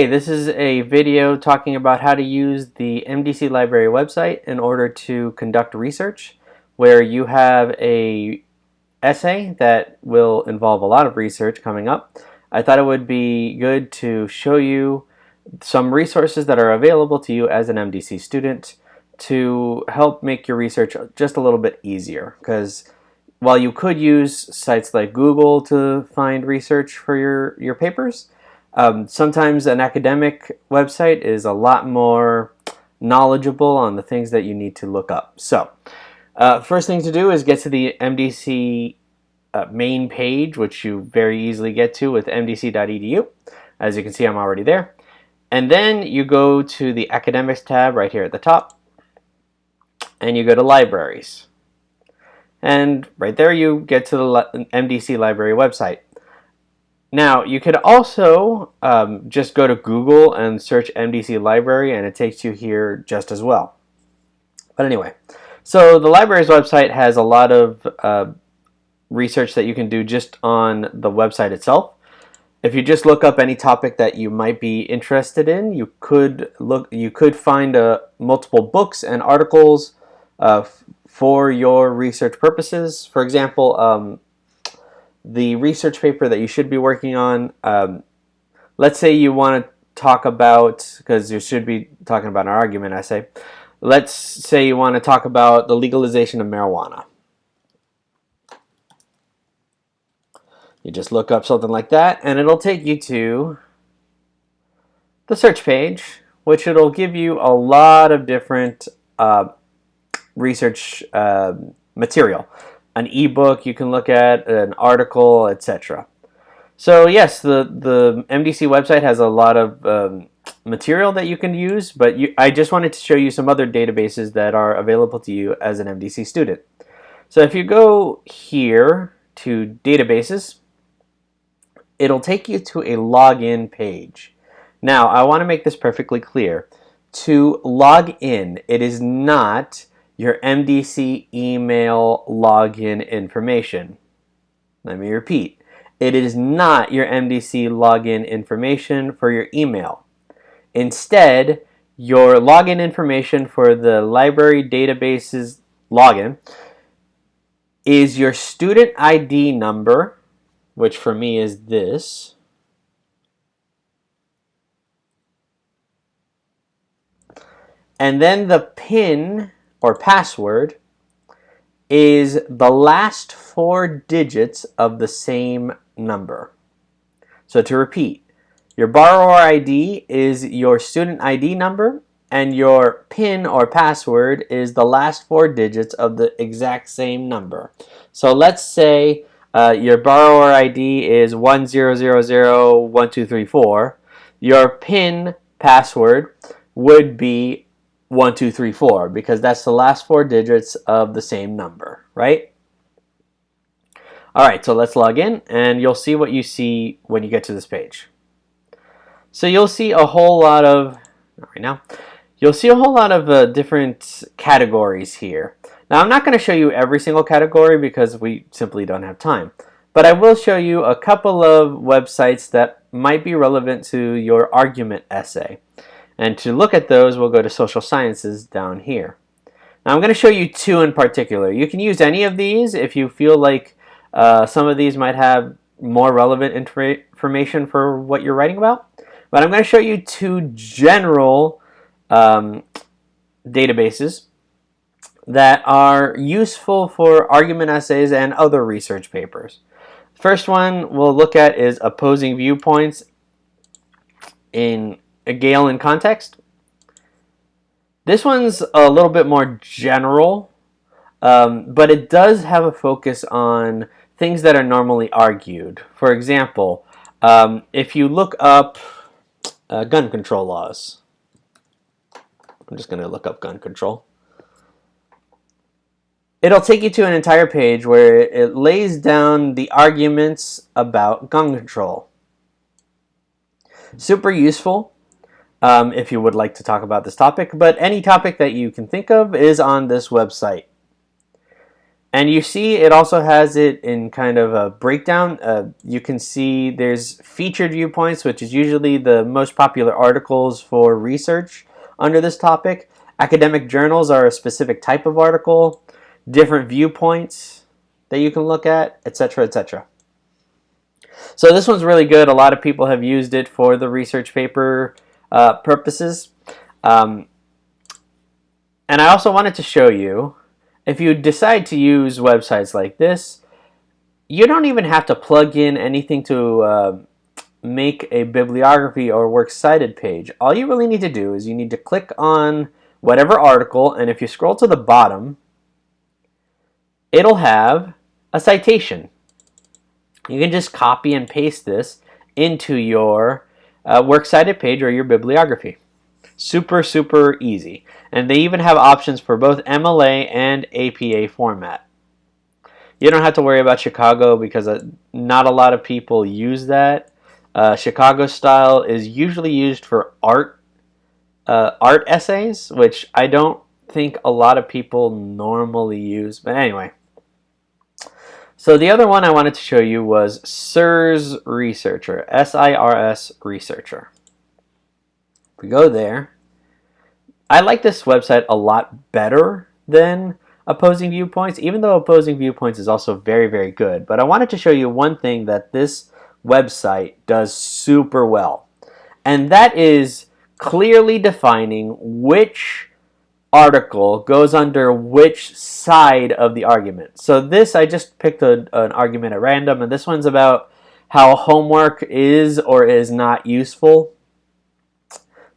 Hey, this is a video talking about how to use the MDC library website in order to conduct research, where you have a essay that will involve a lot of research coming up. I thought it would be good to show you some resources that are available to you as an MDC student to help make your research just a little bit easier, because while you could use sites like Google to find research for your papers, sometimes an academic website is a lot more knowledgeable on the things that you need to look up. So, first thing to do is get to the MDC main page, which you very easily get to with mdc.edu. As you can see, I'm already there. And then you go to the Academics tab right here at the top, and you go to Libraries. And right there you get to the MDC library website. Now, you could also just go to Google and search MDC library, and it takes you here just as well. But anyway, so the library's website has a lot of research that you can do just on the website itself. If you just look up any topic that you might be interested in, you could find multiple books and articles for your research purposes. For example, the research paper that you should be working on, let's say you want to talk about, because you should be talking about an argument essay, let's say you want to talk about the legalization of marijuana. You just look up something like that, and it'll take you to the search page, which it'll give you a lot of different research material. An ebook you can look at, an article, etc. So yes, the MDC website has a lot of material that you can use, but I just wanted to show you some other databases that are available to you as an MDC student. So if you go here to databases, it'll take you to a login page. Now, I want to make this perfectly clear. To log in, it is not your MDC email login information. Let me repeat. It is not your MDC login information for your email. Instead, your login information for the library databases login is your student ID number, which for me is this, and then the PIN or password is the last 4 digits of the same number. So to repeat, your borrower ID is your student ID number, and your PIN or password is the last 4 digits of the exact same number. So let's say your borrower ID is 10001234. Your PIN password would be 1234, because that's the last 4 digits of the same number, right? Alright, so let's log in, and you'll see what you see when you get to this page. So you'll see a whole lot of, different categories here. Now, I'm not going to show you every single category because we simply don't have time, but I will show you a couple of websites that might be relevant to your argument essay. And to look at those, we'll go to social sciences down here. Now, I'm going to show you 2 in particular. You can use any of these if you feel like some of these might have more relevant information for what you're writing about. But I'm going to show you 2 general databases that are useful for argument essays and other research papers. First one we'll look at is Opposing Viewpoints in a Gale in Context. This one's a little bit more general, but it does have a focus on things that are normally argued. For example, if you look up gun control laws, I'm just going to look up gun control. It'll take you to an entire page where it lays down the arguments about gun control. Super useful if you would like to talk about this topic, but any topic that you can think of is on this website. And you see it also has it in kind of a breakdown. You can see there's featured viewpoints, which is usually the most popular articles for research under this topic. Academic journals are a specific type of article, different viewpoints that you can look at, etc., etc. So this one's really good. A lot of people have used it for the research paper purposes. And I also wanted to show you, if you decide to use websites like this, you don't even have to plug in anything to make a bibliography or works cited page. All you really need to do is you need to click on whatever article, and if you scroll to the bottom, it'll have a citation. You can just copy and paste this into your works cited page or your bibliography. Super, super easy. And they even have options for both MLA and APA format. You don't have to worry about Chicago because not a lot of people use that. Chicago style is usually used for art essays, which I don't think a lot of people normally use. But anyway. So the other one I wanted to show you was SIRS Researcher, SIRS Researcher. If we go there, I like this website a lot better than Opposing Viewpoints, even though Opposing Viewpoints is also very, very good. But I wanted to show you one thing that this website does super well, and that is clearly defining which article goes under which side of the argument. So this, I just picked an argument at random, and this one's about how homework is or is not useful.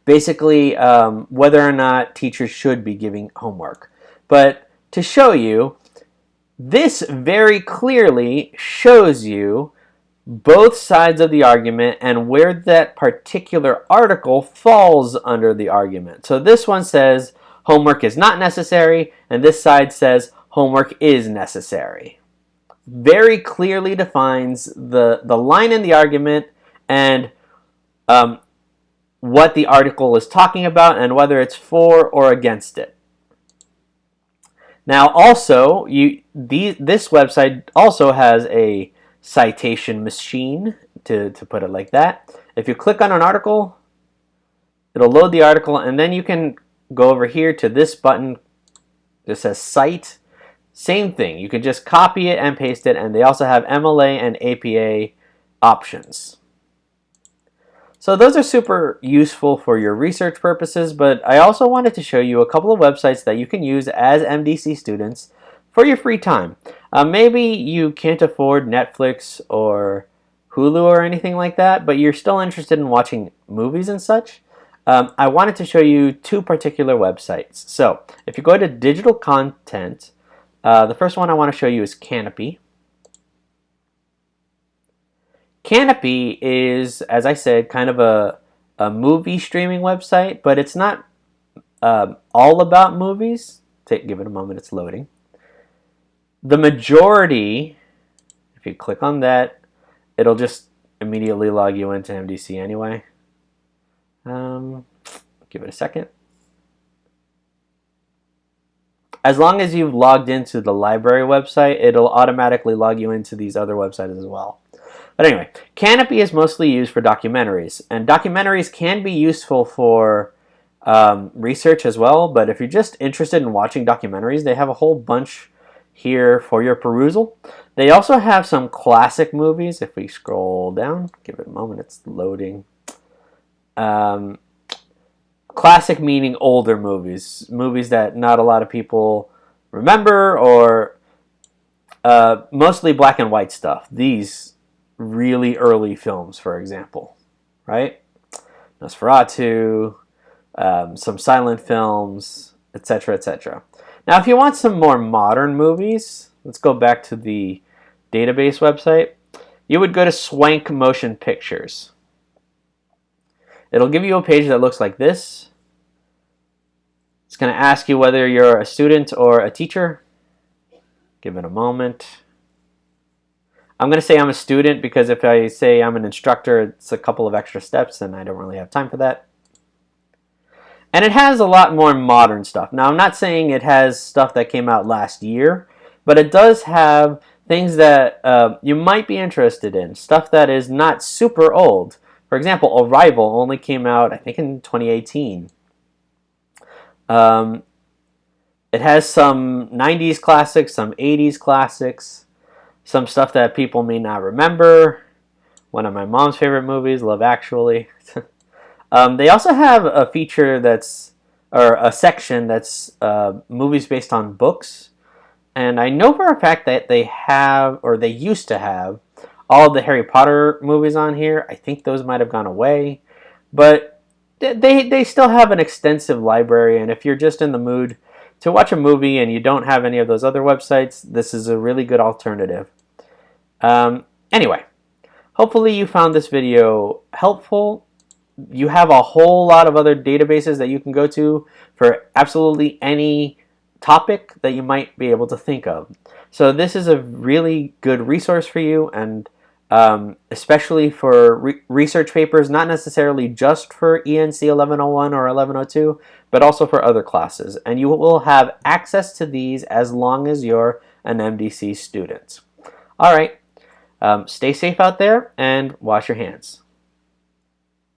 Basically, whether or not teachers should be giving homework. But to show you, this very clearly shows you both sides of the argument and where that particular article falls under the argument. So this one says homework is not necessary, and this side says homework is necessary. Very clearly defines the line in the argument and what the article is talking about and whether it's for or against it. Now also, this website also has a citation machine, to put it like that. If you click on an article, it'll load the article, and then you can go over here to this button that says Cite. Same thing. You can just copy it and paste it, and they also have MLA and APA options. So those are super useful for your research purposes, but I also wanted to show you a couple of websites that you can use as MDC students for your free time. Maybe you can't afford Netflix or Hulu or anything like that, but you're still interested in watching movies and such. I wanted to show you two particular websites. So if you go to digital content, the first one I want to show you is Canopy. Canopy is, as I said, kind of a movie streaming website, but it's not all about movies. Give it a moment, it's loading. The majority, if you click on that, it'll just immediately log you into MDC anyway. Give it a second. As long as you've logged into the library website, it'll automatically log you into these other websites as well. But anyway, Canopy is mostly used for documentaries, and documentaries can be useful for research as well, but if you're just interested in watching documentaries, they have a whole bunch here for your perusal. They also have some classic movies. If we scroll down, give it a moment, it's loading. Classic meaning older movies, movies that not a lot of people remember, or mostly black and white stuff. These really early films, for example, right? Nosferatu, some silent films, etc., etc. Now, if you want some more modern movies, let's go back to the database website. You would go to Swank Motion Pictures. It'll give you a page that looks like this. It's going to ask you whether you're a student or a teacher. Give it a moment. I'm going to say I'm a student because if I say I'm an instructor, it's a couple of extra steps and I don't really have time for that. And it has a lot more modern stuff. Now, I'm not saying it has stuff that came out last year, but it does have things that you might be interested in, stuff that is not super old. For example, Arrival only came out, I think, in 2018. Um, it has some 90s classics, some 80s classics, some stuff that people may not remember. One of my mom's favorite movies, Love Actually. They also have a feature or a section that's movies based on books. And I know for a fact that they have, or they used to have, all of the Harry Potter movies on here. I think those might have gone away. But they still have an extensive library, and if you're just in the mood to watch a movie and you don't have any of those other websites, this is a really good alternative. Anyway, hopefully you found this video helpful. You have a whole lot of other databases that you can go to for absolutely any topic that you might be able to think of. So this is a really good resource for you, and especially for research papers, not necessarily just for ENC 1101 or 1102, but also for other classes. And you will have access to these as long as you're an MDC student. All right, stay safe out there and wash your hands.